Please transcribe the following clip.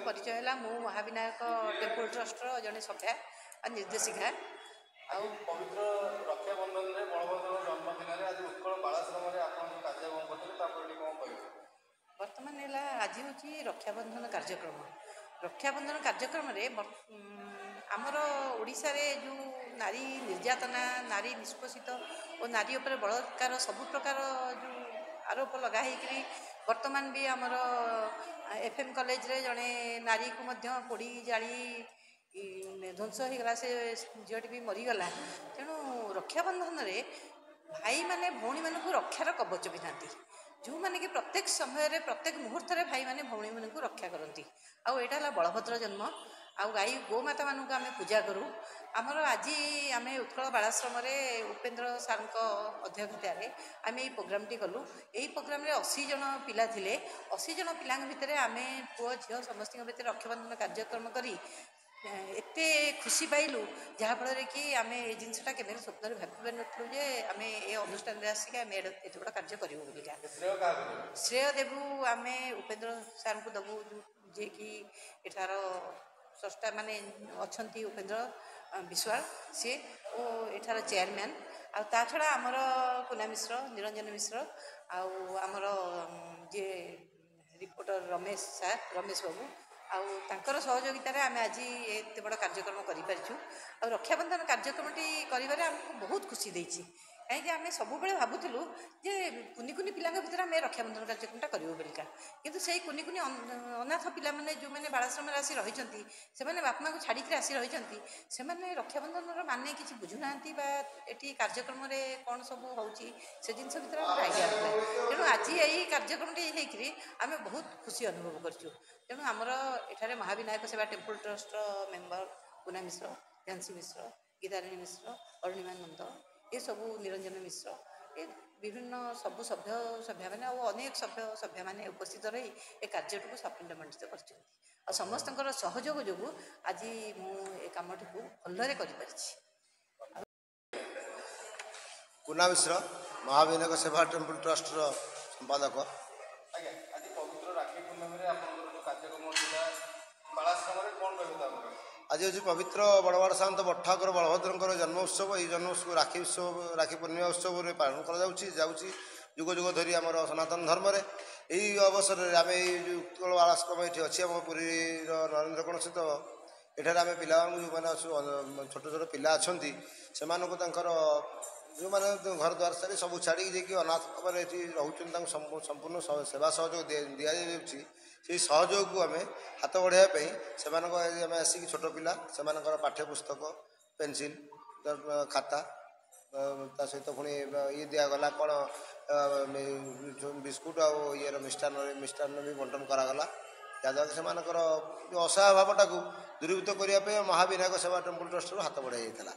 परिचय है मु महाविनायक टेम्पल ट्रस्ट जड़े सभ्या और निर्देशिका पवित्र रक्षाबंधन में बलभद्र जन्मदिन आज उत्कल बालाश्रम बर्तमान है आज हूँ रक्षाबंधन कार्यक्रम आमर ओडिशा रे जो नारी निर्यातना नारी निष्पोषित और नारी उपर बलात्कार सबु प्रकार जो आरोप लगाई वर्तमान भी आमर एफएम कॉलेज रे जड़े नारी को मध्य पोड़ी जाली ध्वंस हो गला से झीटी भी मरीगला तेणु रक्षाबंधन रे भाई माने भौणी मान रक्षार कवच भी था जो मैंने कि प्रत्येक समय प्रत्येक मुहूर्त में भाई मैंने भौणी मान रक्षा करती आईटा बलभद्र जन्म आ गाई गोमाता मानक आम पूजा करूँ आमर आज आम उत्कल बालाश्रम उपेन्द्र सार अध्यक्षतार आम ये प्रोग्राम टी कलु यही प्रोग्राम 80 जन पिला थिले 80 जन पिला भितर आम पुओ झील समस्त भितर रक्षाबंधन कार्यक्रम करी एते खुशी पाइलु जहाँफल कि आम ये जिनसा के स्वप्न भावी पारूँ जे आम ये अनुष्ठान आसिक आम एत बड़ा कार्य करूँ बोलिका श्रेय देवु आम उपेन्द्र सार को दबु जे कि एठार स्रष्टा माने अच्छी उपेन्द्र विश्वाल सी एठार चेयरमैन आ छड़ा आमर कुना मिश्र निरंजन मिश्र आमर जे रिपोर्टर रमेश सार रमेश बाबू आउर सहयोगितार आम आज एत बड़ कार्यक्रम कर रक्षाबंधन कार्यक्रम कर बहुत खुशी देती कहीं आम सब भावुलु जे कुनि कुनि पिला भर आम रक्षाबंधन कार्यक्रमटा करूँ बोलिका किंतु से कुनि कुनि अनाथ पिला माने जो मैंने बालाश्रम आसी रही से बापा को छाड़ी आसी रही से रक्षाबंधन माने किसी बुझुना ये कार्यक्रम कौन सब हो जिनस भर आइडिया तेणु आज यही कार्यक्रम आम बहुत खुशी अनुभव करूँ तेणु आमर एठारे महाविनायक सेवा टेम्पल ट्रस्ट मेंबर पुना मिश्र झांसी मिश्र गीताराणी मिश्र अरुणिमा नंद ये सबू निरंजन मिश्र ये विभिन्न सबू सभ्य मैंने अनेक सभ्य मैंने उपस्थित रही ए कार्यटी को सफलमंडित कर समस्त सहयोग जो आज मुझे कमटी को भलरे कर कुना मिश्र महाविनायक सेवा टेम्पल ट्रस्ट संपादक आज हूँ पवित्र बड़वाड़ सात बड़ ठाकुर बलभद्र जन्मोत्सव ये जन्मोत्सव राखी पूर्णिमा उत्सव पालन कर जुग जुग धरी आम सनातन धर्म यही अवसर में आम उत्कल बालाश्रम ये अच्छी आम पुरी नरेन्द्र कोण स्थित एठार आम पिला जो मैंने छोट छोट पिला अच्छा से जो मैंने घर द्वार सारी सब छाड़ी जाकि अनाथ भाव रोच संपूर्ण सेवा सहयोग दि जाऊँगी से सहयोग को आम हाथ बढ़ाई से आसिक छोट पिला से पाठ्यपुस्तक पेनसिल खाता सहित पुणी ये दिगला कौन बिस्कुट आर मिष्टान भी बंटन करागला जहाँद्वारा से जो असहाय भावटा को दूरीभूत करने महाविनायक सेवा टेम्पल ट्रस्ट हाथ बढ़ाई जाता।